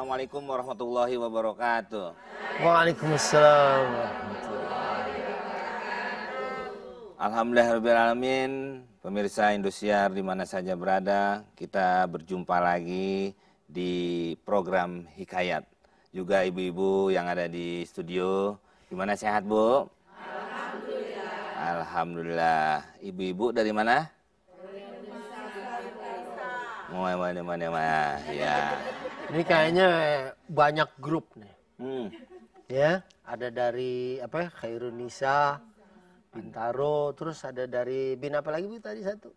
Assalamualaikum warahmatullahi wabarakatuh. Waalaikumsalam. Alhamdulillahirrahmanirrahim. Pemirsa Indosiar di mana saja berada, kita berjumpa lagi di program Hikayat. Juga ibu-ibu yang ada di studio, gimana sehat Bu? Alhamdulillah. Alhamdulillah. Ibu-ibu dari mana? Mana? Ya. Ini kayaknya banyak grup nih. Ya, ada dari Khairunisa, Bintaro, terus ada dari Bin apa lagi Bu tadi satu?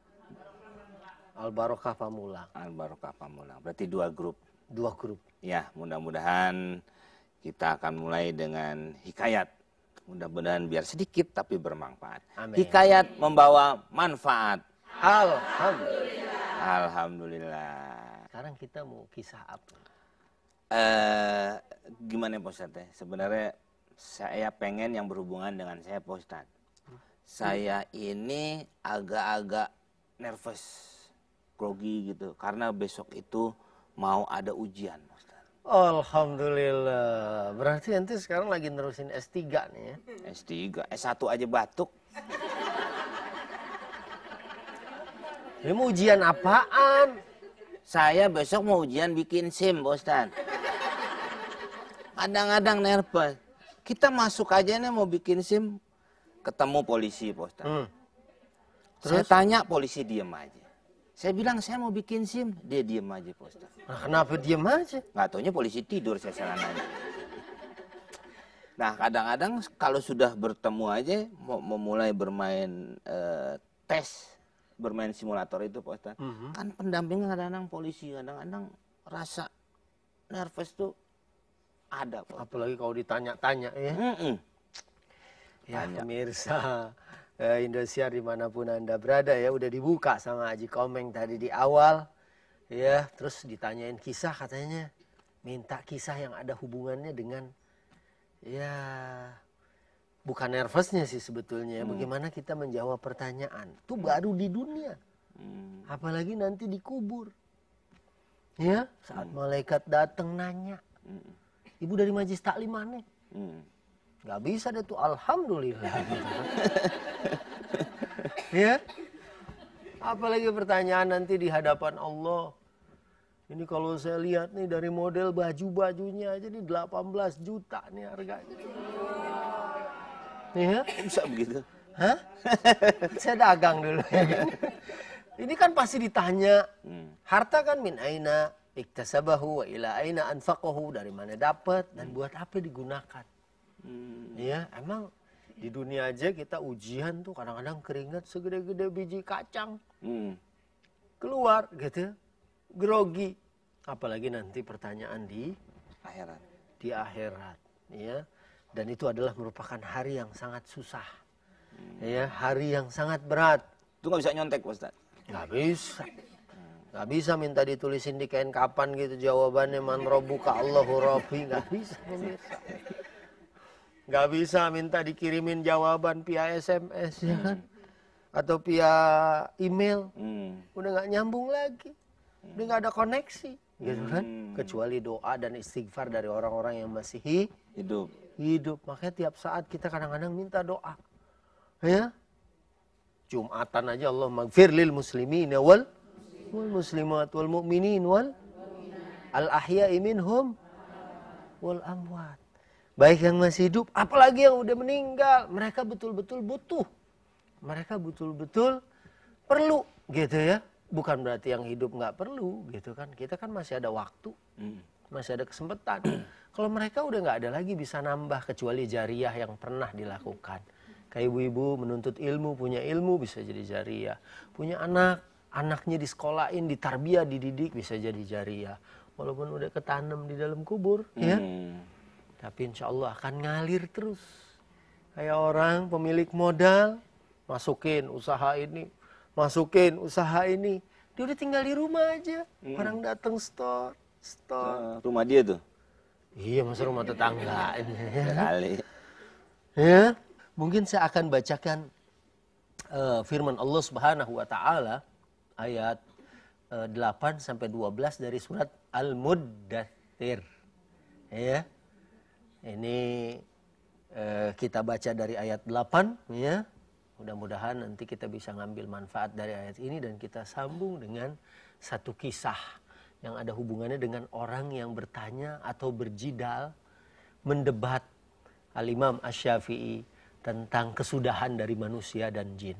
Al-Barokah Pamulang. Al-Barokah Pamulang. Berarti 2 grup. 2 grup. Ya, mudah-mudahan kita akan mulai dengan hikayat. Mudah-mudahan biar sedikit tapi bermanfaat. Amin. Hikayat membawa manfaat. Alhamdulillah. Alhamdulillah. Sekarang kita mau kisah apa? Gimana Pak Ustadz? Sebenarnya saya pengen yang berhubungan dengan saya Pak Ustadz. Saya ini agak-agak nervous, grogi gitu. Karena besok itu mau ada ujian Pak Ustadz. Alhamdulillah. Berarti nanti sekarang lagi nerusin S3 nih ya? S3, S1 aja batuk. Ini mau ujian apaan? Saya besok mau ujian bikin SIM Pak Ustadz. Kadang-kadang nervous. Kita masuk aja nih mau bikin SIM, ketemu polisi Pak Ustadz. Saya tanya, polisi diem aja. Saya bilang saya mau bikin SIM, dia diem aja Pak Ustadz. Nah, kenapa diem aja? Nggak taunya polisi tidur, saya salah nanya. Nah kadang-kadang kalau sudah bertemu aja, mau mulai bermain tes, bermain simulator itu Pak Ustadz. Kan pendampingnya kadang-kadang polisi, kadang-kadang rasa nervous tuh ada Pak Ustadz. Apalagi kalau ditanya-tanya ya. Ya pemirsa Indosiar dimanapun Anda berada ya, udah dibuka sama Haji Komeng tadi di awal. Ya, terus ditanyain kisah katanya. Minta kisah yang ada hubungannya dengan ya bukan nervousnya sih sebetulnya. Bagaimana kita menjawab pertanyaan. Itu baru di dunia. Apalagi nanti dikubur. Ya, saat malaikat datang nanya. Ibu dari Majelis Taklim mana? Gak bisa deh tuh, alhamdulillah. Ya. Apalagi pertanyaan nanti di hadapan Allah. Ini kalau saya lihat nih dari model baju-bajunya aja nih 18 juta nih harganya. Ya. Bisa begitu? Hah? Saya dagang dulu. Ini kan pasti ditanya. Harta kan min aina iktasabahu wa ila aina anfaqahu, dari mana dapat dan buat apa digunakan. Ya, emang di dunia aja kita ujian tuh kadang-kadang keringat segede-gede biji kacang. Keluar gitu. Grogi. Apalagi nanti pertanyaan di Akhirat. Di akhirat, ya. Dan itu adalah merupakan hari yang sangat susah. Ya, hari yang sangat berat. Itu nggak bisa nyontek Pak Ustadz? Nggak bisa. Nggak bisa minta ditulisin di kain kapan gitu jawabannya man rabbuka Allahu rabbi. Nggak bisa pemirsa. Nggak bisa minta dikirimin jawaban via SMS ya kan. Atau via email. Udah nggak nyambung lagi. Udah nggak ada koneksi gitu kan. Kecuali doa dan istighfar dari orang-orang yang masih hidup. Makanya tiap saat kita kadang-kadang minta doa. Ya. Jumatan aja Allah maghfir lil muslimin wal muslimat wal mu'minin wal al ahya'i minhum wal amwat. Baik yang masih hidup, apalagi yang udah meninggal, mereka betul-betul butuh. Mereka betul-betul perlu gitu ya. Bukan berarti yang hidup nggak perlu gitu kan. Kita kan masih ada waktu. Masih ada kesempatan. Kalau mereka udah nggak ada lagi bisa nambah kecuali jariah yang pernah dilakukan. Kayak ibu-ibu menuntut ilmu, punya ilmu bisa jadi jariah. Punya anak, anaknya disekolahin, ditarbiyah, dididik bisa jadi jariah. Walaupun udah ketanam di dalam kubur ya. Tapi insya Allah akan ngalir terus. Kayak orang pemilik modal, masukin usaha ini, masukin usaha ini. Dia udah tinggal di rumah aja. Orang datang store. Rumah dia tuh? Iya, masa rumah tetangga. Kali. Ya, mungkin saya akan bacakan firman Allah Subhanahu wa taala ayat 8 sampai 12 dari surat Al-Muddatsir. Ya. Ini kita baca dari ayat 8 ya. Mudah-mudahan nanti kita bisa ngambil manfaat dari ayat ini dan kita sambung dengan satu kisah yang ada hubungannya dengan orang yang bertanya atau berjidal, mendebat Al-Imam Asy-Syafi'i tentang kesudahan dari manusia dan jin.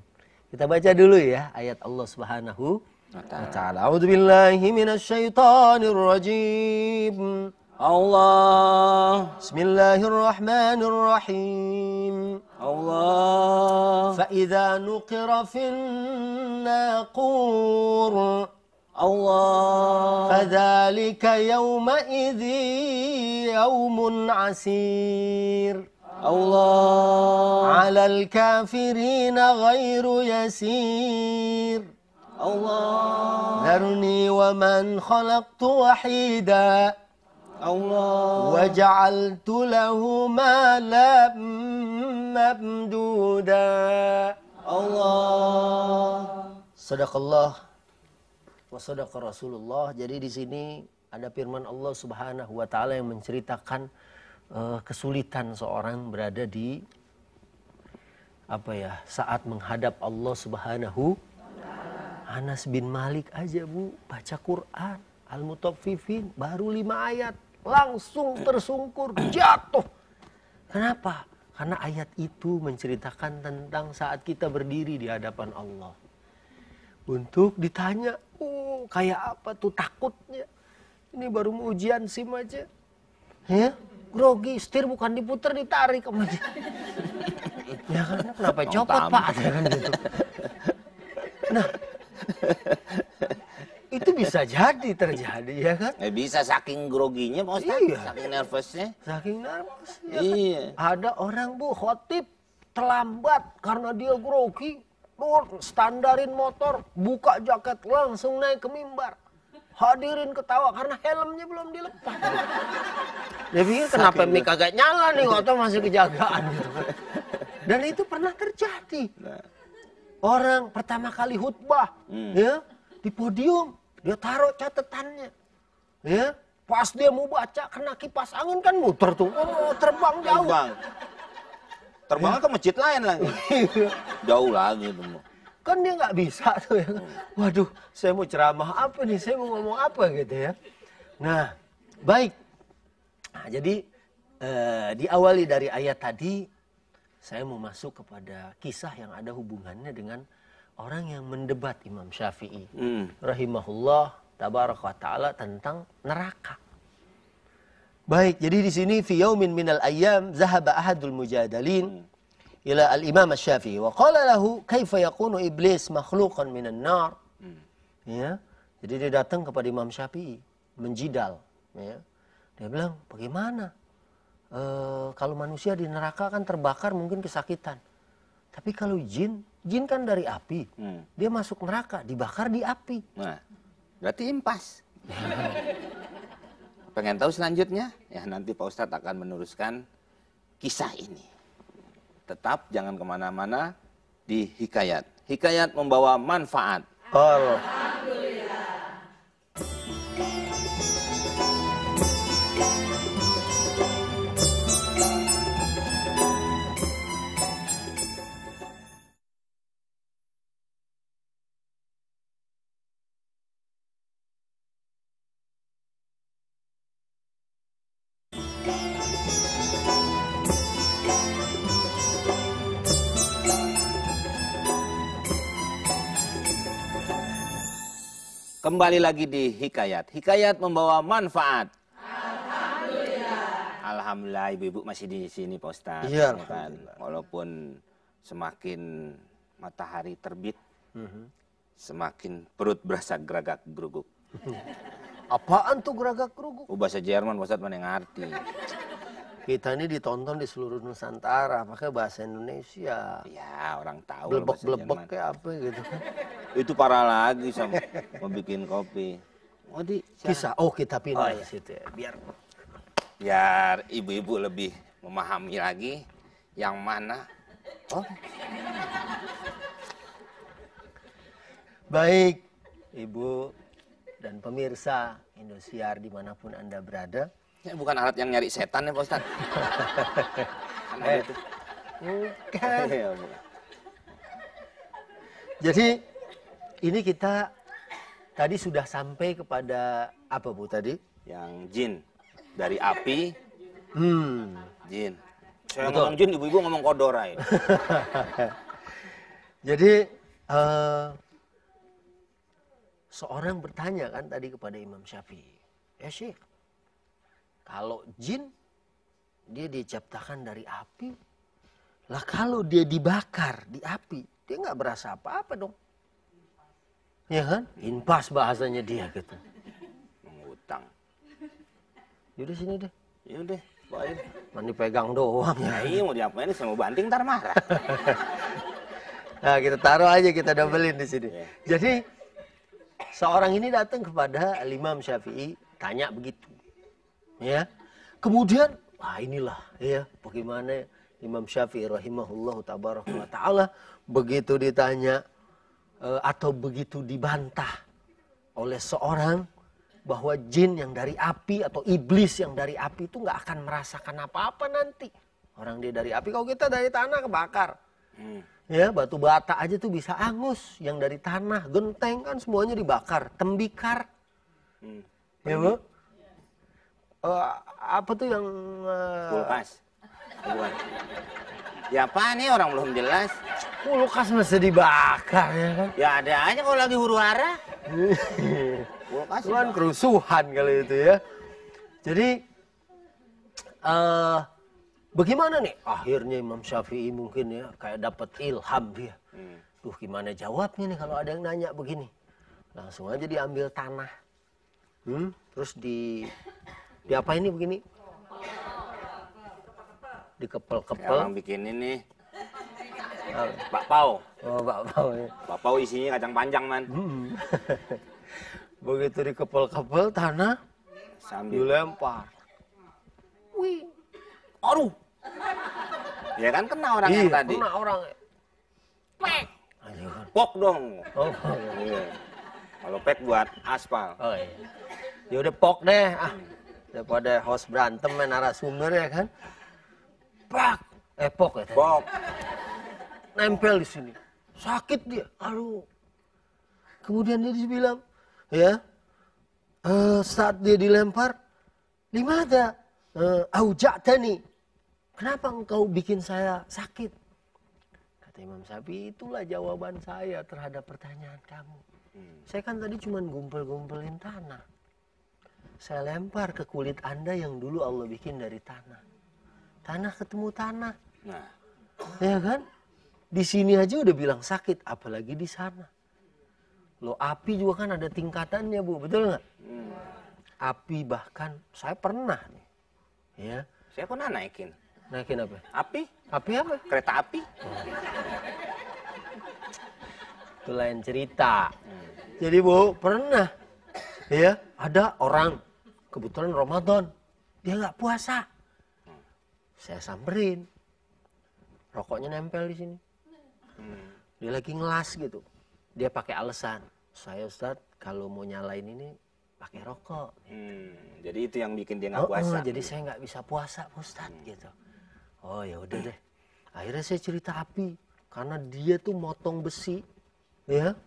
Kita baca dulu ya ayat Allah Subhanahu wa ta'ala. A'udzubillahi minasyaitonir rajim. Allah. Bismillahirrahmanirrahim. Allah. فإذا نقر في الناقور Allah. فذلك يومئذ يوم عسير Allah. على الكافرين غير يسير Allah. ذرني ومن خلقت وحيدا Allah. وجعلت له مالا ممدودا Allah. Sadaqallah wa sadaqa Rasulullah. Jadi di sini ada firman Allah Subhanahu wa taala yang menceritakan kesulitan seorang berada di saat menghadap Allah Subhanahu. Anas bin Malik aja Bu baca Quran Al-Mutaffifin baru 5 ayat langsung tersungkur jatuh. Kenapa? Karena ayat itu menceritakan tentang saat kita berdiri di hadapan Allah. Untuk ditanya, kayak apa tuh takutnya. Ini baru mau ujian SIM aja. Ya, grogi, setir bukan diputer, ditarik sama dia. Ya kan, kenapa copot Pak? Ya kan gitu. Nah, itu bisa jadi terjadi ya kan? Bisa saking groginya Pak Ustaz, Iya. saking nervousnya. Saking nervous. Ya Iya. kan? Ada orang Bu khotib terlambat karena dia grogi. Standarin motor, buka jaket langsung naik ke mimbar. Hadirin ketawa karena helmnya belum dilepas. Dia pikir kenapa mic kagak nyala nih, atau masih kejagaan gitu kan. Dan itu pernah terjadi. Orang pertama kali khutbah ya di podium, dia taruh catatannya. Ya, pas dia mau baca kena kipas angin kan muter tuh. Terbang jauh. Terbangnya ke masjid lain lagi. Jauh lagi tuh. Kan dia nggak bisa tuh ya. Waduh, saya mau ceramah apa nih? Saya mau ngomong apa gitu ya. Nah, baik. Nah, jadi diawali dari ayat tadi, saya mau masuk kepada kisah yang ada hubungannya dengan orang yang mendebat Imam Syafi'i. Rahimahullah, tabaraka wa ta'ala tentang neraka. Baik, jadi di sini fi yaumin minal ayyam zahaba ahadul mujadalin ila al-Imam Asy-Syafi'i wa qala lahu kaifa yakunu iblis makhluqan minan nar. Ya. Jadi dia datang kepada Imam Syafi'i menjidal, ya. Dia bilang, "Bagaimana? Kalau manusia di neraka kan terbakar mungkin kesakitan. Tapi kalau jin kan dari api. Dia masuk neraka, dibakar di api." Nah, berarti impas. Pengen tahu selanjutnya? Ya nanti Pak Ustadz akan meneruskan kisah ini. Tetap jangan kemana-mana di Hikayat. Hikayat membawa manfaat. Kembali lagi di Hikayat. Hikayat membawa manfaat. Alhamdulillah ibu-ibu masih di sini Pak Ustadz. Iya, Ya kan? Walaupun semakin matahari terbit, semakin perut berasa geragak geruguk. Apaan tuh geragak geruguk? Bahasa Jerman Pak Ustadz mana yang ngerti. Kita ini ditonton di seluruh Nusantara pakai bahasa Indonesia. Ya orang tahu. Blebek-blebek kayak apa gitu kan. Itu parah lagi sama mau bikin kopi. Mau di Kisah. Oh, kita pindah ke situ ya. Biar ibu-ibu lebih memahami lagi yang mana. Baik, Ibu dan pemirsa Indosiar dimanapun Anda berada. Ini bukan alat yang nyari setan ya Pak Ustadz. Kan ada tuh. Bukan. Iya, bukan. Jadi ini kita tadi sudah sampai kepada apa Bu tadi? Yang jin dari api, jin. Saya Betul. ngomong jin, ibu-ibu ngomong kodorai. Jadi seorang bertanya kan tadi kepada Imam Syafi'i, ya Syekh, kalau jin dia diciptakan dari api, lah kalau dia dibakar di api, dia nggak berasa apa-apa dong. Ya kan? Impas bahasanya dia gitu. Mengutang. Yaudah sini deh. Yaudah, bawain. Mandi pegang doang ya. Nah, iya mau diapain? Saya mau banting ntar marah. Nah kita taruh aja, kita dobelin di sini. Yeah. Jadi seorang ini datang kepada Imam Syafi'i, tanya begitu. Ya. Kemudian, wah inilah ya bagaimana Imam Syafi'i rahimahullah tabaraka wa ta'ala begitu ditanya atau begitu dibantah oleh seorang bahwa jin yang dari api atau iblis yang dari api itu nggak akan merasakan apa-apa nanti. Orang dia dari api, kalau kita dari tanah kebakar. Ya, batu bata aja tuh bisa angus. Yang dari tanah, genteng kan semuanya dibakar. Tembikar. Ya, Bu? Apa tuh yang... Kulkas. Bukan. Ya apa nih orang belum jelas. Kulkas masih dibakar ya kan? Ya ada aja kalau lagi huru hara. Kulkas Itu kan kerusuhan kali itu ya. Jadi bagaimana nih? Akhirnya Imam Syafi'i mungkin ya kayak dapat ilham dia. Duh gimana jawabnya nih kalau ada yang nanya begini. Langsung aja diambil tanah. Terus diapain nih begini? Dikepel-kepel. Orang bikin ini bakpao. Oh, bakpao ya. Bakpao isinya kacang panjang man. Begitu dikepel-kepel tanah Sambil dilempar. Wih. aduh. Ya kan kena orang yang tadi. Kena orang. Pek. Ayo kan. Pok dong. Oh, Iya. Kalau pek buat aspal. oh iya. Ya udah pok deh. Daripada host berantem main narasumber ya kan. Pak. Pok ya tadi. Pok. Nempel di sini. Sakit dia. Aduh. Kemudian dia bilang, ya, saat dia dilempar, limada auja'tani. Kenapa engkau bikin saya sakit? Kata Imam Syafi'i, itulah jawaban saya terhadap pertanyaan kamu. Saya kan tadi cuma gumpel-gumpelin tanah. Saya lempar ke kulit Anda yang dulu Allah bikin dari tanah. Tanah ketemu tanah. Nah, Ya kan? Di sini aja udah bilang sakit, apalagi di sana. Loh, api juga kan ada tingkatannya, Bu. Betul nggak? Api bahkan, saya pernah nih. Ya. saya pernah naikin. Naikin apa? Api, Api apa? kereta api. Itu lain cerita. Jadi Bu, pernah. Ya, ada orang, kebetulan Ramadan. Dia nggak puasa. Saya samperin. Rokoknya nempel di sini. Dia lagi ngelas gitu. Dia pakai alasan. Saya Ustadz, kalau mau nyalain ini pakai rokok. Jadi itu yang bikin dia nggak puasa. Jadi saya nggak bisa puasa Ustadz gitu. Oh ya udah deh. Akhirnya saya cerita api. Karena dia tuh motong besi. Ya.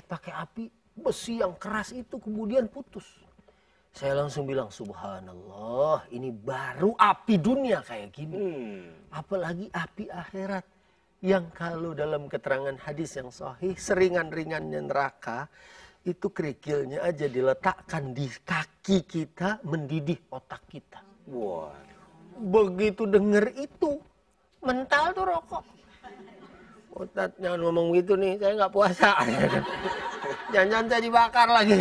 Pakai api. Besi yang keras itu kemudian putus. Saya langsung bilang, subhanallah, ini baru api dunia kayak gini. Apalagi api akhirat. Yang kalau dalam keterangan hadis yang sahih, seringan-ringannya neraka, itu kerikilnya aja diletakkan di kaki kita, mendidih otak kita. Wah. Begitu denger itu, mental tuh rokok. Ustaz, jangan ngomong gitu nih, saya nggak puasa. Jangan-jangan saya dibakar lagi.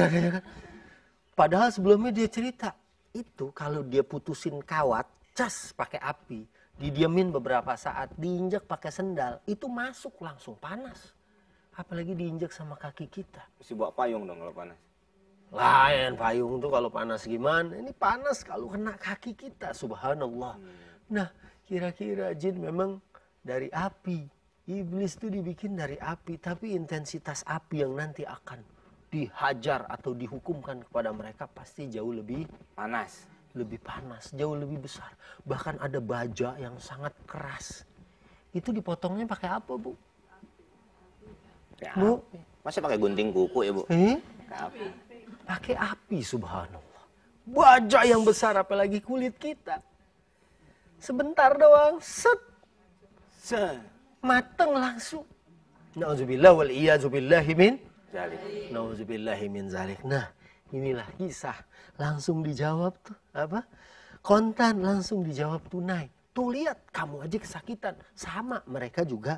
Padahal sebelumnya dia cerita, itu kalau dia putusin kawat, cas pakai api, didiamin beberapa saat, diinjak pakai sendal, itu masuk langsung panas. Apalagi diinjak sama kaki kita. Mesti bawa payung dong kalau panas. Lain payung tuh kalau panas gimana? Ini panas kalau kena kaki kita, subhanallah. Nah, kira-kira jin memang dari api. Iblis itu dibikin dari api, tapi intensitas api yang nanti akan dihajar atau dihukumkan kepada mereka pasti jauh lebih Panas. lebih panas, jauh lebih besar. Bahkan ada baja yang sangat keras. Itu dipotongnya pakai apa, Bu? Ya, Bu? masa pakai gunting kuku ya, Bu? Api. Pakai api, subhanallah. Baja yang besar, apalagi kulit kita. Sebentar doang, set. Mateng langsung. Na'udzubillah wal iyadzubillahi min Zalik. Na'udzubillahi min zalik. Nah, inilah kisah. Langsung dijawab tuh, apa? Kontan langsung dijawab tunai. Tuh lihat, kamu aja kesakitan. Sama, mereka juga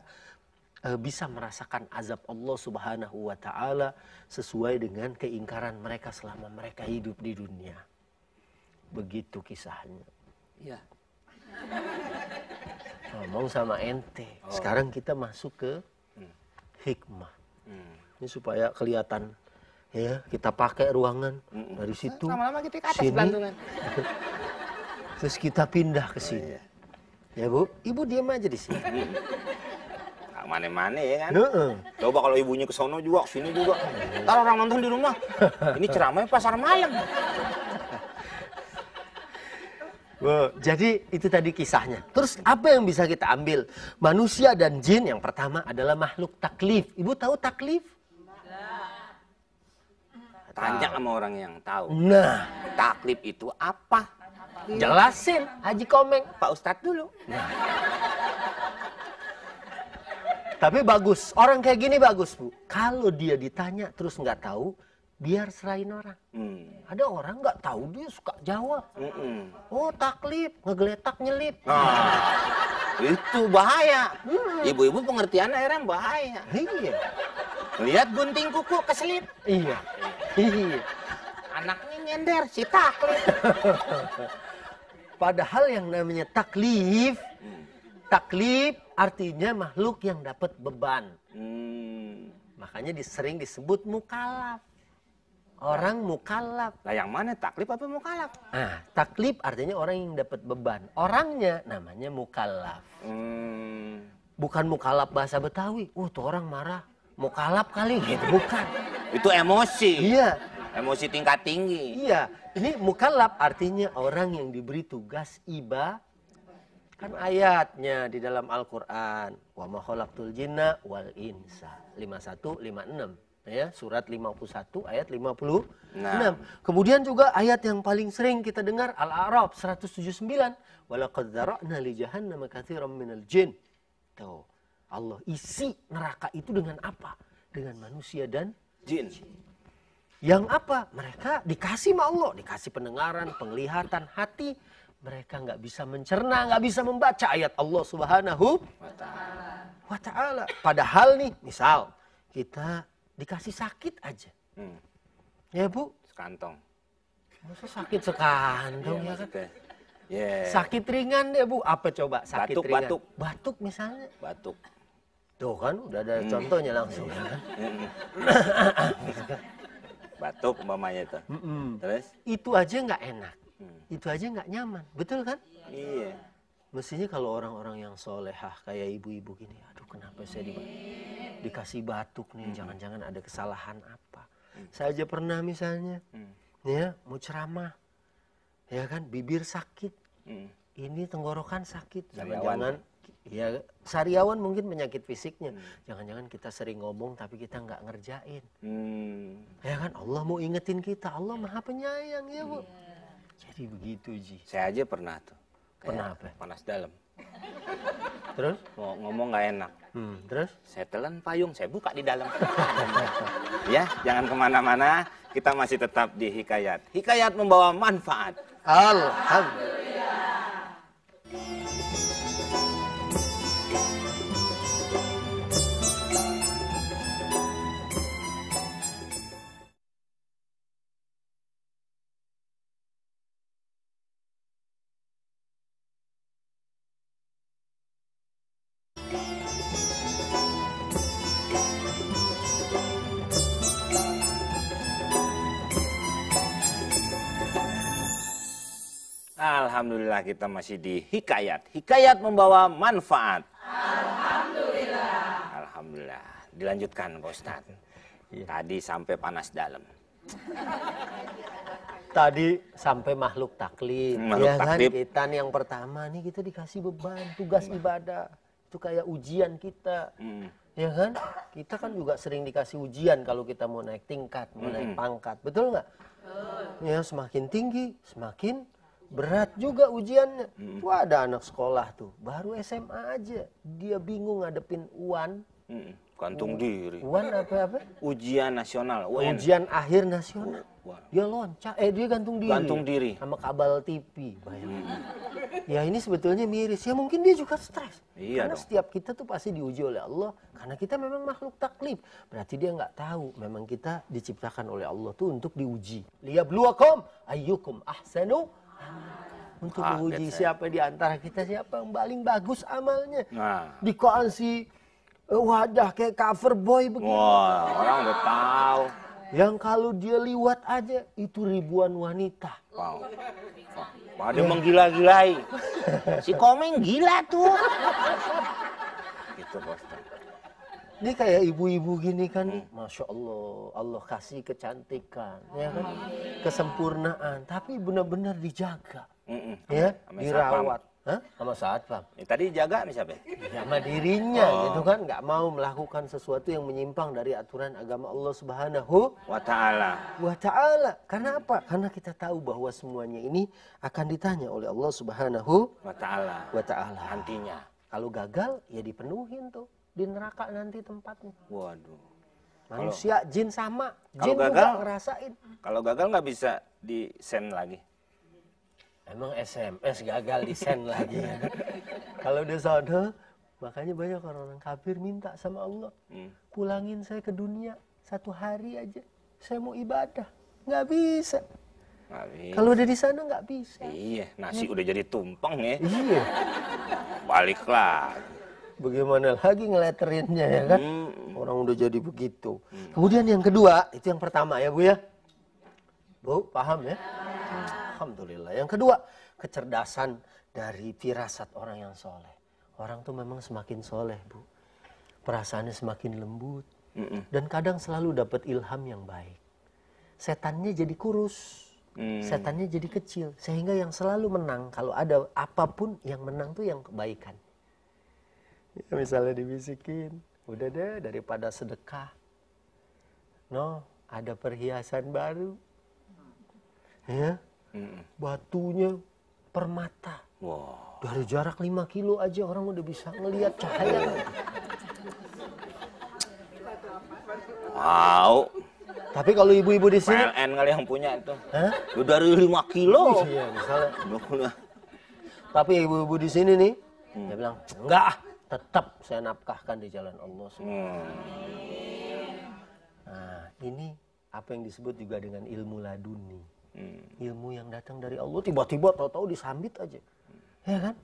bisa merasakan azab Allah Subhanahu wa taala sesuai dengan keingkaran mereka selama mereka hidup di dunia. Begitu kisahnya. Iya. Ngomong sama ente. Sekarang kita masuk ke hikmah. Ini supaya kelihatan ya, kita pakai ruangan dari situ. Lama-lama kita ke atas sini, belantungan. terus kita pindah ke sini. Ya, Bu, Ibu diam aja di sini. Mana-mana ya kan. Heeh. Coba kalau ibunya ke sono juga, sini juga. Ntar orang nonton di rumah. Ini ceramahnya pasar malam. Jadi itu tadi kisahnya. Terus apa yang bisa kita ambil? Manusia dan jin yang pertama adalah makhluk taklif. Ibu tahu taklif? Tanya sama orang yang tahu. Nah, Taklif itu apa? jelasin Haji Komeng. Pak Ustadz dulu. Tapi bagus, orang kayak gini bagus, Bu. Kalau dia ditanya terus nggak tahu, biar serahin orang. Ada orang nggak tahu, dia suka jawab. Oh, taklif, ngegeletak nyelip. Itu bahaya. Ibu-ibu pengertian akhirnya bahaya. Iya. Lihat gunting kuku keselip. Iya. Iya. Anaknya nyender, si taklif. Padahal yang namanya taklif, taklif artinya makhluk yang dapat beban. Makanya sering disebut mukalaf. Orang mukalaf. Lah yang mana taklif apa mukalaf? Nah, taklif artinya orang yang dapat beban. Orangnya namanya mukalaf. Bukan mukalaf bahasa Betawi. Tuh orang marah. Mukalaf kali gitu. Bukan. Itu emosi. Iya. Emosi tingkat tinggi. Iya. Ini mukalaf artinya orang yang diberi tugas ibadah. Kan ayatnya di dalam Al-Quran. Wa ma khalaqtul jinna wal insa. 51, 56. Ya, surat 51 ayat 56. Kemudian juga ayat yang paling sering kita dengar Al-A'raf 179. Walaqad dzara'na li jahannam katsiran minal jin. Tuh, Allah isi neraka itu dengan apa? Dengan manusia dan jin. Yang apa? Mereka dikasih sama Allah, dikasih pendengaran, penglihatan, hati. Mereka nggak bisa mencerna, nggak bisa membaca ayat Allah Subhanahu wa ta'ala. Padahal nih, misal kita dikasih sakit aja. Ya, Bu? Sekantong. Masa sakit sekantong ya kan? Yeah. Sakit ringan deh, Bu. Apa coba sakit ringan? Batuk. Batuk misalnya. Batuk. Tuh kan udah ada contohnya langsung ya kan? Batuk umpamanya itu. Terus? Itu aja nggak enak. Itu aja nggak nyaman. Betul kan? Iya. Mestinya kalau orang-orang yang solehah kayak ibu-ibu gini, aduh kenapa saya dikasih batuk nih, jangan-jangan ada kesalahan apa. Saya aja pernah misalnya, ya mau ceramah, ya kan bibir sakit, ini tenggorokan sakit, jangan-jangan, ya sariawan mungkin penyakit fisiknya, jangan-jangan kita sering ngomong tapi kita nggak ngerjain, ya kan Allah mau ingetin kita, Allah maha penyayang ya Bu. Jadi begitu Ji. Saya aja pernah tuh. Pernah apa? Panas dalam. Terus? Mau ngomong nggak enak. Terus? Saya telan payung, saya buka di dalam. Ya, jangan kemana-mana. Kita masih tetap di Hikayat. Hikayat membawa manfaat. Alhamdulillah. Alhamdulillah kita masih di Hikayat. Hikayat membawa manfaat. Alhamdulillah. Alhamdulillah. Dilanjutkan Pak Ustadz. Iya. Tadi sampai panas dalam. Tadi sampai makhluk taklif. Makhluk Ya kan? taklif. Kita nih yang pertama nih kita dikasih beban, tugas ibadah. Itu kayak ujian kita. Ya kan? Kita kan juga sering dikasih ujian kalau kita mau naik tingkat, mau naik pangkat. Betul nggak? Ya, semakin tinggi, semakin berat juga ujiannya. Tuh ada anak sekolah tuh, baru SMA aja. Dia bingung ngadepin UAN. Gantung diri. UAN apa? Ujian nasional, UN. Ujian akhir nasional. Wah. Dia loncat, dia gantung diri. Gantung diri. Sama kabel TV, bayangin. Ya ini sebetulnya miris. Ya mungkin dia juga stres. Iya Karena dong. setiap kita tuh pasti diuji oleh Allah. Karena kita memang makhluk taklif. Berarti dia nggak tahu. Memang kita diciptakan oleh Allah tuh untuk diuji. Liyabluwakum ayyukum ahsanu. Untuk Kaget menguji saya. siapa di antara kita, siapa yang paling bagus amalnya. Nah. Dikasih wajah kayak cover boy begini. Wah, orang udah tahu. Yang kalau dia liwat aja itu ribuan wanita. Wow. Pada menggila-gilai. Si Komeng gila tuh. Gitu, Pak Ustaz. Ini kayak ibu-ibu gini kan, Masya Allah, Allah kasih kecantikan, ya kan, kesempurnaan, tapi benar-benar dijaga, ya, Sama dirawat, hah? Sama satpam. Tadi jaga nih siapa? Sama dirinya, gitu kan, nggak mau melakukan sesuatu yang menyimpang dari aturan agama Allah Subhanahu Wa ta'ala. wa Ta'ala. Karena apa? Karena kita tahu bahwa semuanya ini akan ditanya oleh Allah Subhanahu Wa ta'ala. wa Ta'ala. Nantinya. Kalau gagal, ya dipenuhin tuh. Di neraka nanti tempatnya. Waduh. Manusia, jin sama. kalau Jin juga gagal? ngerasain. Kalau gagal nggak bisa di-send lagi. Emang SMS gagal di send lagi. Ya. Kalau di sana, makanya banyak orang-orang kafir minta sama Allah. Pulangin saya ke dunia 1 hari aja. Saya mau ibadah. Nggak bisa. Nggak bisa. Kalau udah di sana nggak bisa. Iya, nasi udah jadi tumpeng ya. Iya. Balik lagi. Bagaimana lagi ngeleterinnya ya kan? Orang udah jadi begitu. Kemudian yang kedua, itu yang pertama ya Bu ya. Bu, paham ya? Alhamdulillah. Yang kedua, kecerdasan dari firasat orang yang soleh. Orang tuh memang semakin soleh Bu. Perasaannya semakin lembut. Dan kadang selalu dapat ilham yang baik. Setannya jadi kurus. Setannya jadi kecil. Sehingga yang selalu menang, kalau ada apapun yang menang tuh yang kebaikan. Ya, misalnya dibisikin, udah deh daripada sedekah. No, ada perhiasan baru. Ya, batunya permata. Wow. Dari jarak 5 kilo aja orang udah bisa ngelihat cahaya. Wow. Tapi kalau ibu-ibu di sini, PLN kali yang punya itu. hah? Udah dari 5 kilo. Iya, misalnya. Udah. Tapi ibu-ibu di sini nih, dia bilang, enggak, tetap saya nafkahkan di jalan Allah. Nah, ini apa yang disebut juga dengan ilmu laduni. Ilmu yang datang dari Allah, tiba-tiba tahu-tahu disambit aja. Ya kan?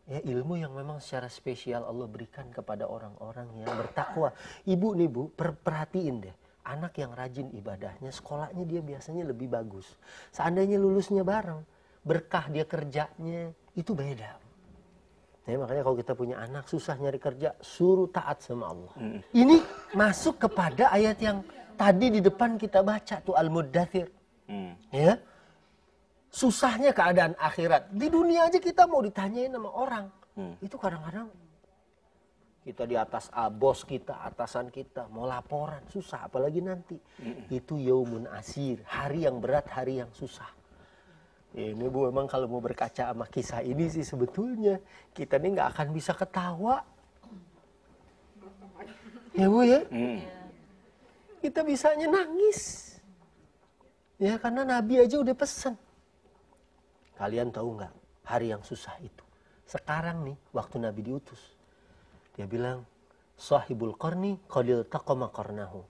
Ya, ilmu yang memang secara spesial Allah berikan kepada orang-orang yang bertakwa. Ibu nih Bu, perhatiin deh. Anak yang rajin ibadahnya, sekolahnya dia biasanya lebih bagus. Seandainya lulusnya bareng, berkah dia kerjanya, itu beda. Ya, makanya kalau kita punya anak susah nyari kerja, suruh taat sama Allah. Ini masuk kepada ayat yang tadi di depan kita baca tuh Al-Muddathir. Ya, susahnya keadaan akhirat. Di dunia aja kita mau ditanyain sama orang. Itu kadang-kadang kita di atas bos kita, atasan kita, mau laporan, susah. Apalagi nanti. Itu yaumun asir, hari yang berat, hari yang susah. Ini Bu, memang kalau mau berkaca sama kisah ini sih sebetulnya kita ini nggak akan bisa ketawa. Ya Bu ya. Kita bisanya nangis. Ya karena Nabi aja udah pesan. Kalian tahu nggak hari yang susah itu? Sekarang nih waktu Nabi diutus. Dia bilang, sahibul qarni qadil taqama qarnahu.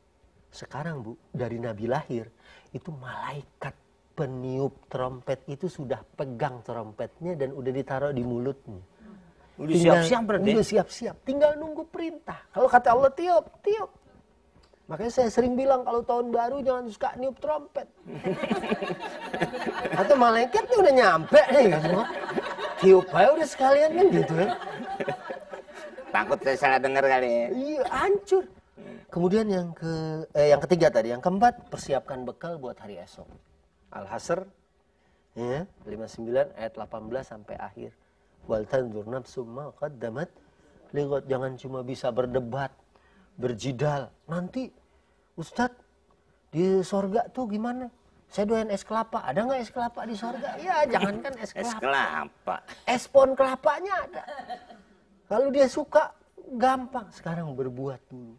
Sekarang Bu, dari Nabi lahir, itu malaikat peniup trompet itu sudah pegang trompetnya dan udah ditaruh di mulutnya. Udah siap-siap berarti? Udah siap-siap, tinggal nunggu perintah. Kalau kata Allah tiup, tiup. Makanya saya sering bilang kalau tahun baru jangan suka niup trompet. Atau malaikatnya udah nyampe nih gitu. Tiup aja udah sekalian kan gitu ya. Takut saya salah dengar kali ya. Iya, hancur. Kemudian yang ketiga tadi, yang keempat, persiapkan bekal buat hari esok. Al-Hasr ya, 59 ayat 18 sampai akhir. Wal tanzur nafsum ma qaddamat lighad. Jangan cuma bisa berdebat, berjidal. Nanti Ustadz di sorga tuh gimana? Saya doyan es kelapa. Ada nggak es kelapa di sorga? Ya jangankan es kelapa. Es kelapa. Es pohon kelapanya ada. Kalau dia suka gampang. Sekarang berbuat dulu.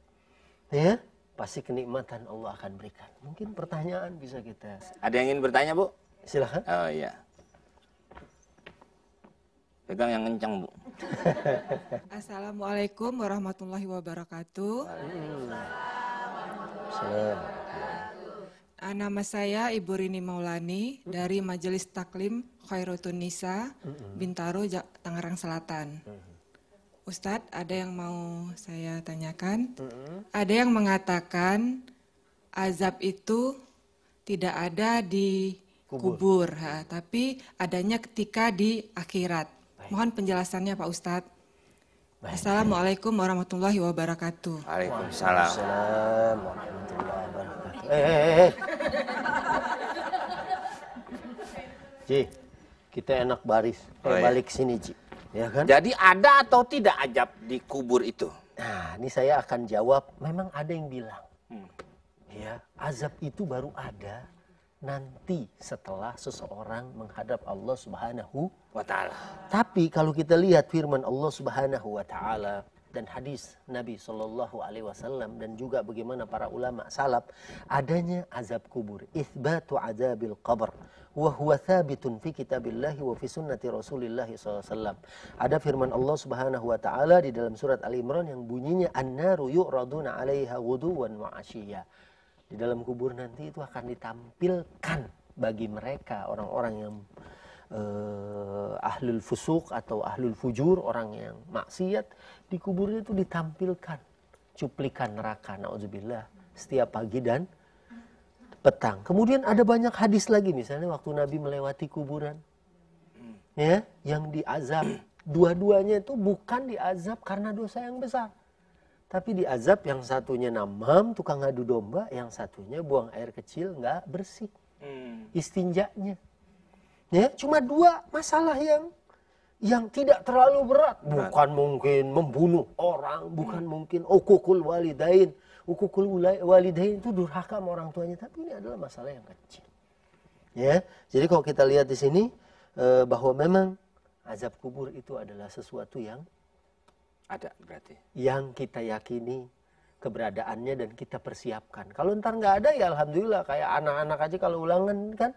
Ya, pasti kenikmatan Allah akan berikan. Mungkin pertanyaan bisa kita. Ada yang ingin bertanya, Bu? Silahkan. Oh iya. Pegang yang kencang, Bu. Assalamualaikum warahmatullahi wabarakatuh. Nama saya Ibu Rini Maulani dari Majelis Taklim Khairatun Nisa, Bintaro, Tangerang Selatan. Ustadz, ada yang mau saya tanyakan. Ada yang mengatakan azab itu tidak ada di kubur, tapi adanya ketika di akhirat. Mohon penjelasannya Pak Ustadz. Assalamualaikum warahmatullahi wabarakatuh. Waalaikumsalam. Assalamualaikum warahmatullahi wabarakatuh. Ji, kita enak baris. Balik sini, Ji. Ya kan? Jadi ada atau tidak azab di kubur itu? Nah, ini saya akan jawab. Memang ada yang bilang, ya, azab itu baru ada nanti setelah seseorang menghadap Allah Subhanahu wa Ta'ala. Tapi kalau kita lihat firman Allah Subhanahu wa Ta'ala dan hadis Nabi Shallallahu Alaihi Wasallam dan juga bagaimana para ulama salaf, adanya azab kubur, itsbatu azabil qabr wa huwa thabitun fi kitabillahi wa fi sunnati Rasulillah SAW. Ada firman Allah Subhanahu wa Ta'ala di dalam surat Ali Imran yang bunyinya an-naru yu'raduna 'alaiha ghuduwan wa 'ashiyya. Di dalam kubur nanti itu akan ditampilkan bagi mereka orang-orang yang ahlul fusuk atau ahlul fujur, orang yang maksiat, di kuburnya itu ditampilkan cuplikan neraka, naudzubillah, setiap pagi dan petang. Kemudian ada banyak hadis lagi, misalnya waktu Nabi melewati kuburan, ya, yang diazab. Dua-duanya itu bukan diazab karena dosa yang besar, tapi diazab yang satunya namam, tukang adu domba, yang satunya buang air kecil nggak bersih, istinjanya. Ya, cuma dua masalah yang tidak terlalu berat. Bukan mungkin membunuh orang, bukan mungkin ukukul walidain. Ukukul walidain itu durhaka sama orang tuanya, tapi ini adalah masalah yang kecil. Ya, jadi kalau kita lihat di sini bahwa memang azab kubur itu adalah sesuatu yang ada berarti. Yang kita yakini keberadaannya dan kita persiapkan. Kalau ntar nggak ada ya alhamdulillah, kayak anak-anak aja kalau ulangan kan.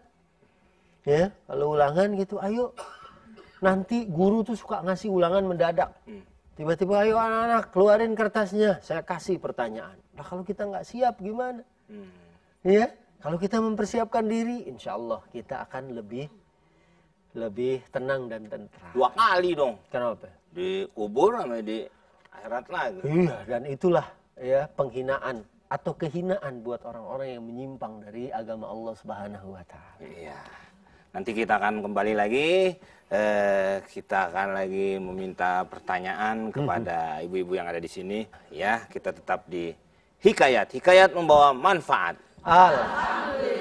Ya, kalau ulangan gitu, ayo nanti guru tuh suka ngasih ulangan mendadak. Tiba-tiba ayo anak-anak keluarin kertasnya, saya kasih pertanyaan. Nah kalau kita nggak siap gimana? Ya, kalau kita mempersiapkan diri, insya Allah kita akan lebih tenang dan tentram. 2 kali dong. Kenapa? Di kubur sama di akhirat lagi. Iya, dan itulah ya penghinaan atau kehinaan buat orang-orang yang menyimpang dari agama Allah Subhanahu wa Ta'ala. Iya. Nanti kita akan kembali lagi, kita akan lagi meminta pertanyaan kepada ibu-ibu yang ada di sini. Ya, kita tetap di Hikayat. Hikayat membawa manfaat. Alhamdulillah.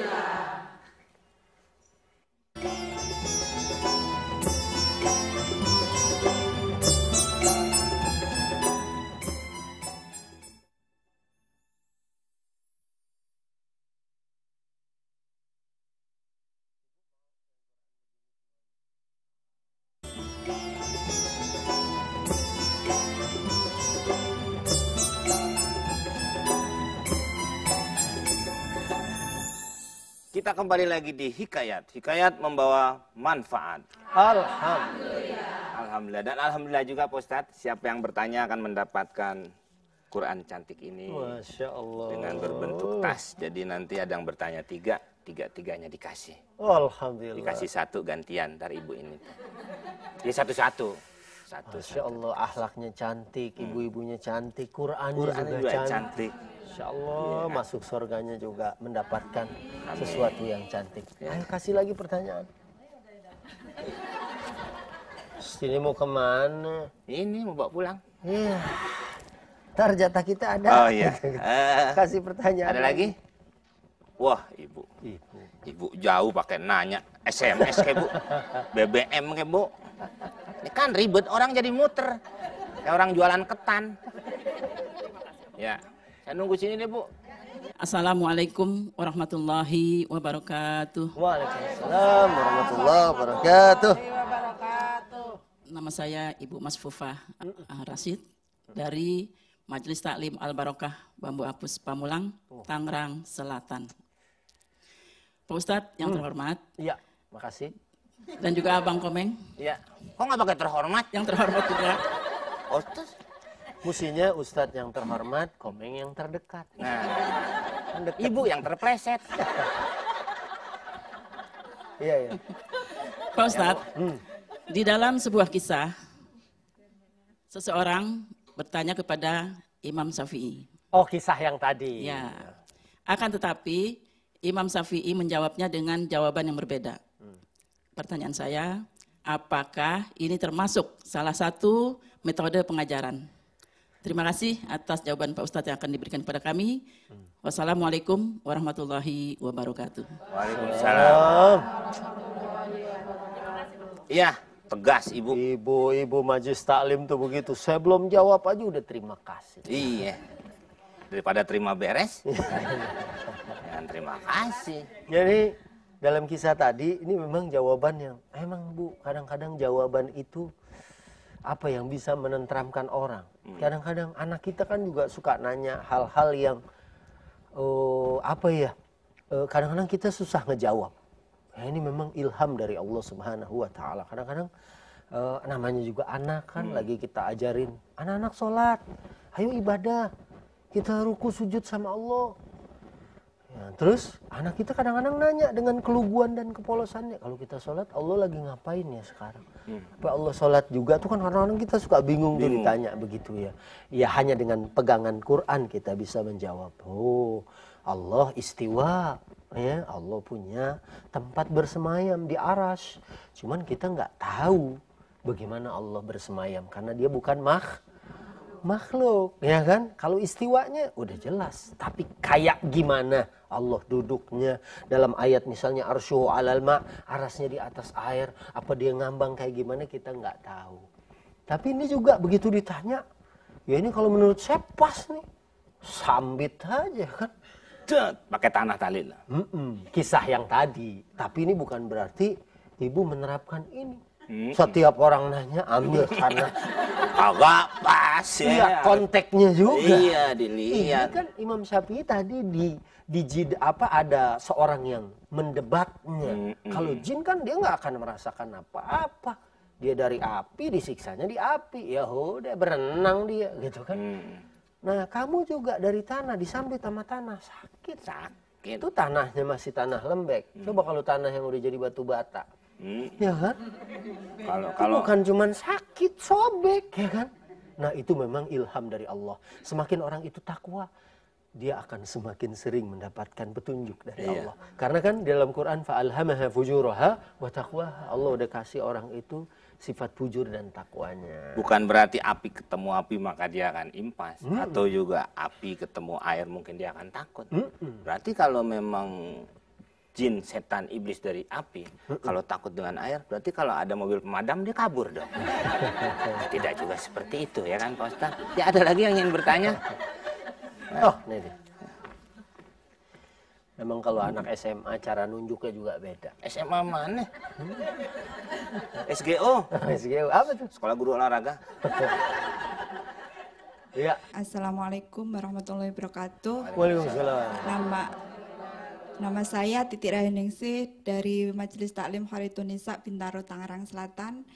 Kita kembali lagi di Hikayat. Hikayat membawa manfaat. Alhamdulillah. Alhamdulillah. Dan alhamdulillah juga Pak Ustadz, siapa yang bertanya akan mendapatkan Quran cantik ini. Masya Allah. Dengan berbentuk tas. Jadi nanti ada yang bertanya 3, 3-3-nya dikasih. Alhamdulillah. Dikasih 1 gantian dari ibu ini. Ya satu-satu. Masya Allah, akhlaknya cantik, ibu-ibunya cantik, Qurannya Quran juga cantik. cantik. Insya Allah masuk surganya juga mendapatkan sesuatu yang cantik. Ya. Ayo kasih lagi pertanyaan. Sini mau kemana? Ini mau bawa pulang. Iya. Ntar jatah kita ada. Oh iya. Kasih pertanyaan. Ada lagi? Wah, ibu. Ibu jauh pakai nanya SMS kayak Bu. BBM kayak Bu. Ini kan ribet, orang jadi muter. Kayak orang jualan ketan. Ya, saya nunggu sini deh Bu. Assalamualaikum warahmatullahi wabarakatuh. Waalaikumsalam warahmatullahi wabarakatuh. Nama saya Ibu Mas Fufa Rasid dari Majelis Taklim Al-Barokah Bambu Apus Pamulang, Tangerang Selatan. Pak Ustadz yang terhormat. Iya, makasih. Dan juga Abang Komeng. Iya. Kok nggak pakai terhormat? Yang terhormat juga. Ustaz. Musinya Ustadz yang terhormat, Komeng yang terdekat. Nah, Ibu yang terpleset. Iya. Pak Ustadz, di dalam sebuah kisah, seseorang bertanya kepada Imam Syafi'i. Oh, kisah yang tadi. Ya, akan tetapi Imam Syafi'i menjawabnya dengan jawaban yang berbeda. Pertanyaan saya, apakah ini termasuk salah satu metode pengajaran? Terima kasih atas jawaban Pak Ustadz yang akan diberikan kepada kami. Wassalamualaikum warahmatullahi wabarakatuh. Waalaikumsalam. Iya, tegas Ibu. Ibu majelis taklim tuh begitu. Saya belum jawab aja udah terima kasih. Iya. Daripada terima beres. Jangan terima kasih. Jadi dalam kisah tadi ini memang jawaban yang emang Bu, kadang-kadang jawaban itu apa yang bisa menenteramkan orang. Kadang-kadang anak kita kan juga suka nanya hal-hal yang kadang-kadang kita susah ngejawab. Ya, ini memang ilham dari Allah Subhanahu wa taala. Kadang-kadang namanya juga anak kan lagi kita ajarin, anak-anak sholat, ayo ibadah. Kita ruku sujud sama Allah. Ya, terus anak kita kadang-kadang nanya dengan keluguan dan kepolosannya, kalau kita sholat Allah lagi ngapain ya sekarang? Apa Allah sholat juga tuh kan kadang-kadang kita suka bingung tuh ditanya begitu ya. Ya hanya dengan pegangan Quran kita bisa menjawab. Oh, Allah istiwa, ya Allah punya tempat bersemayam di arasy. Cuman kita nggak tahu bagaimana Allah bersemayam karena dia bukan makhluk, ya kan? Kalau istiwanya udah jelas, tapi kayak gimana Allah duduknya dalam ayat misalnya arsyuhu alal ma, arasnya di atas air, apa dia ngambang kayak gimana kita nggak tahu. Tapi ini juga begitu ditanya, ya ini kalau menurut saya pas nih, sambit aja kan? Pakai tanah talil. Kisah yang tadi, tapi ini bukan berarti ibu menerapkan ini. Setiap orang nanya ambil tanah. Agak pas ya. Iya, konteksnya juga. Iya, dilihat. Ini kan Imam Syafi'i tadi ada seorang yang mendebatnya. Kalau jin kan dia nggak akan merasakan apa-apa. Dia dari api, disiksanya di api. Ya udah berenang dia gitu kan. Nah, kamu juga dari tanah, disambit sama tanah. Sakit. Itu tanahnya masih tanah lembek. Coba kalau tanah yang udah jadi batu bata. Ya kan? Kalau bukan cuman sakit, sobek, ya kan? Nah, itu memang ilham dari Allah. Semakin orang itu takwa, dia akan semakin sering mendapatkan petunjuk dari Allah. Karena kan dalam Quran fa'alhamaha fujuraha wa taqwaha. Allah udah kasih orang itu sifat fujur dan takwanya. Bukan berarti api ketemu api maka dia akan impas. Atau juga api ketemu air mungkin dia akan takut. Berarti kalau memang jin, setan, iblis dari api, kalau takut dengan air, berarti kalau ada mobil pemadam dia kabur dong. Tidak juga seperti itu ya kan Pak Ustaz? Ya ada lagi yang ingin bertanya? Oh, ini deh. Memang kalau anak SMA cara nunjuknya juga beda. SMA mana? SGO. SGO apa tuh? Sekolah Guru Olahraga. Iya. Assalamualaikum warahmatullahi wabarakatuh. Waalaikumsalam. Nama saya Titik Rahaningsih dari Majelis Taklim Khairatun Nisa Bintaro Tangerang Selatan.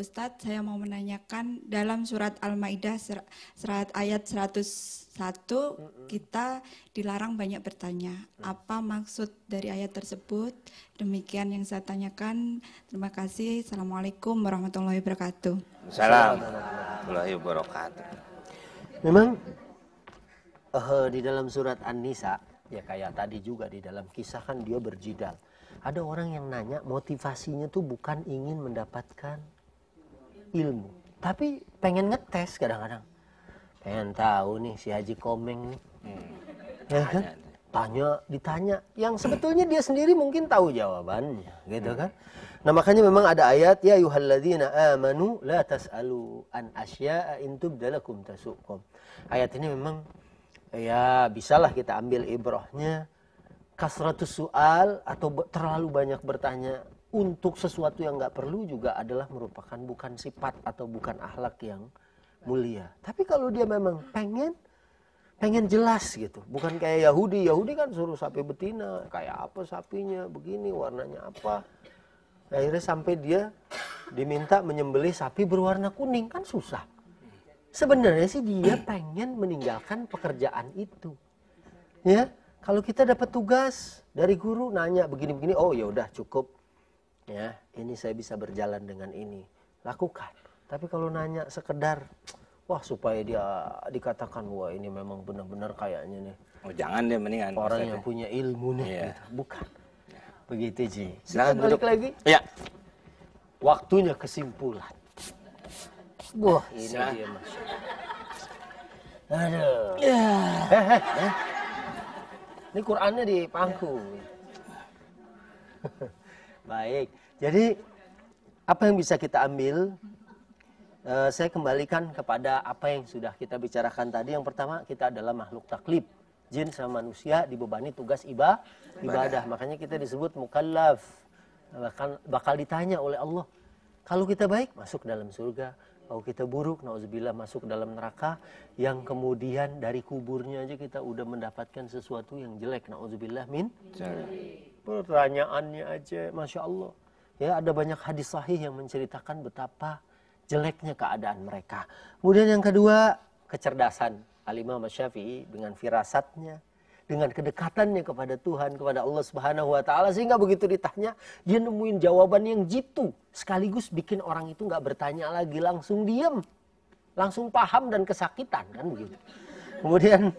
Ustadz, saya mau menanyakan dalam surat Al-Maidah ayat 101 kita dilarang banyak bertanya. Apa maksud dari ayat tersebut? Demikian yang saya tanyakan. Terima kasih. Assalamualaikum warahmatullahi wabarakatuh. Assalamualaikum warahmatullahi wabarakatuh. Memang di dalam surat An-Nisa, ya kayak tadi juga di dalam kisah kan dia berjidal. Ada orang yang nanya motivasinya tuh bukan ingin mendapatkan ilmu, tapi pengen ngetes kadang-kadang. Pengen tahu nih si Haji Komeng nih. Ya kan? ditanya, yang sebetulnya dia sendiri mungkin tahu jawabannya, gitu kan. Nah makanya memang ada ayat, ya ayyuhalladzina amanu la tas'alu an asya'a in tubda lakum tasukum. Ayat ini memang ya bisalah kita ambil ibrahnya. Kasratus soal atau terlalu banyak bertanya untuk sesuatu yang nggak perlu juga adalah merupakan bukan sifat atau bukan akhlak yang mulia. Tapi kalau dia memang pengen jelas gitu, bukan kayak Yahudi kan suruh sapi betina, kayak apa sapinya, begini warnanya apa. Akhirnya sampai dia diminta menyembelih sapi berwarna kuning, kan susah. Sebenarnya sih dia pengen meninggalkan pekerjaan itu, ya. Kalau kita dapat tugas dari guru nanya begini-begini, oh ya udah cukup, ya ini saya bisa berjalan dengan ini, lakukan. Tapi kalau nanya sekedar, wah supaya dia dikatakan wah ini memang benar-benar kayaknya nih. Oh jangan deh, mendingan Orang yang punya ilmu nih, Iya. gitu. Bukan. Begitu Ji. Silakan Kita balik duduk. lagi. Ya. Waktunya kesimpulan. Wah ini Silakan. dia Mas. Aduh. Ini Qur'annya di pangku. Baik. Jadi apa yang bisa kita ambil? Saya kembalikan kepada apa yang sudah kita bicarakan tadi. Yang pertama, kita adalah makhluk taklif. Jin sama manusia dibebani tugas ibadah. Makanya kita disebut mukallaf. Bakal ditanya oleh Allah. Kalau kita baik, masuk dalam surga. Kalau kita buruk, nauzubillah, masuk dalam neraka. Yang kemudian dari kuburnya aja kita udah mendapatkan sesuatu yang jelek. Nauzubillah min. Pertanyaannya aja, Masya Allah. Ya, ada banyak hadis sahih yang menceritakan betapa jeleknya keadaan mereka. Kemudian yang kedua, kecerdasan Al-Imam Syafi'i dengan firasatnya, dengan kedekatannya kepada Tuhan, kepada Allah Subhanahu wa taala, sehingga begitu ditanya dia nemuin jawaban yang jitu, sekaligus bikin orang itu nggak bertanya lagi, langsung diam, langsung paham dan kesakitan, kan begitu. Kemudian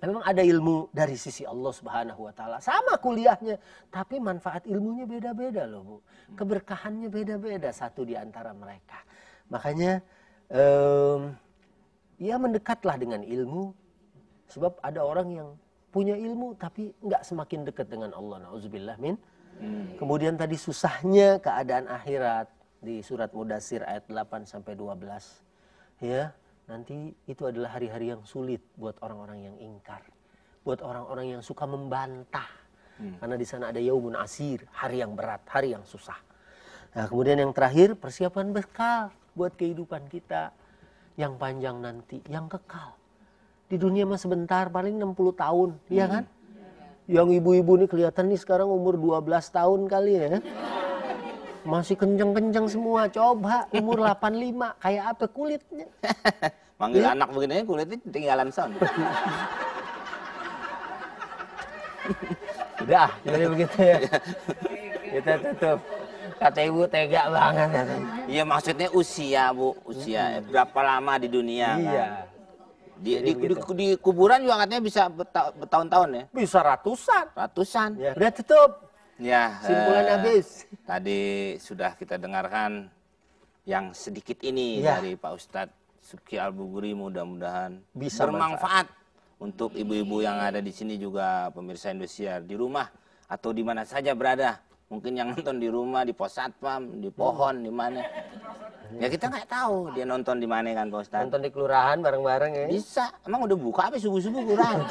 memang ada ilmu dari sisi Allah Subhanahu wa taala, sama kuliahnya, tapi manfaat ilmunya beda-beda loh, Bu. Keberkahannya beda-beda satu di antara mereka. Makanya ya mendekatlah dengan ilmu. Sebab ada orang yang punya ilmu tapi nggak semakin dekat dengan Allah. Nauzubillah min. Kemudian tadi susahnya keadaan akhirat di surat Mudatsir ayat 8 sampai 12. Ya, nanti itu adalah hari-hari yang sulit buat orang-orang yang ingkar. Buat orang-orang yang suka membantah. Karena di sana ada yaumun asir, hari yang berat, hari yang susah. Nah, kemudian yang terakhir, persiapan bekal buat kehidupan kita yang panjang nanti, yang kekal. Di dunia mah sebentar, paling 60 tahun, iya kan? Yang ibu-ibu nih kelihatan nih sekarang umur 12 tahun kali ya. Masih kenceng-kenceng semua. Coba umur 85, kayak apa kulitnya? Manggil anak begini kulitnya tinggalan sound. Udah, jadi begitu ya. Kita tutup. Kata ibu tega banget. Iya maksudnya usia, Bu. Usia berapa lama di dunia? Iya. Kan? Di kuburan juga katanya bisa bertahun-tahun ya? Bisa ratusan. Ratusan. Ya. Udah tutup. Ya. Simpulan habis. Tadi sudah kita dengarkan yang sedikit ini Ya. dari Pak Ustadz Subki Al-Buguri, mudah-mudahan Bisa bermanfaat untuk ibu-ibu yang ada di sini juga, pemirsa Indosiar di rumah atau di mana saja berada. Mungkin yang nonton di rumah, di pos satpam, di pohon, di mana. Ya kita nggak tahu dia nonton di mana kan Pak Ustadz. Nonton di kelurahan bareng-bareng ya. Bisa, emang udah buka apa subuh-subuh kurang.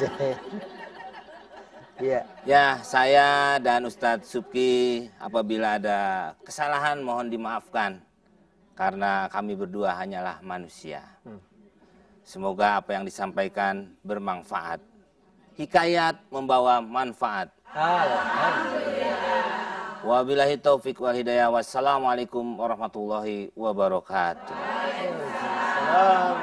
Iya. Ya, saya dan Ustadz Subki apabila ada kesalahan mohon dimaafkan. Karena kami berdua hanyalah manusia. Semoga apa yang disampaikan bermanfaat. Hikayat membawa manfaat. Alhamdulillah. Wabillahi taufik wal hidayah. Wassalamualaikum warahmatullahi wabarakatuh. Waalaikumsalam.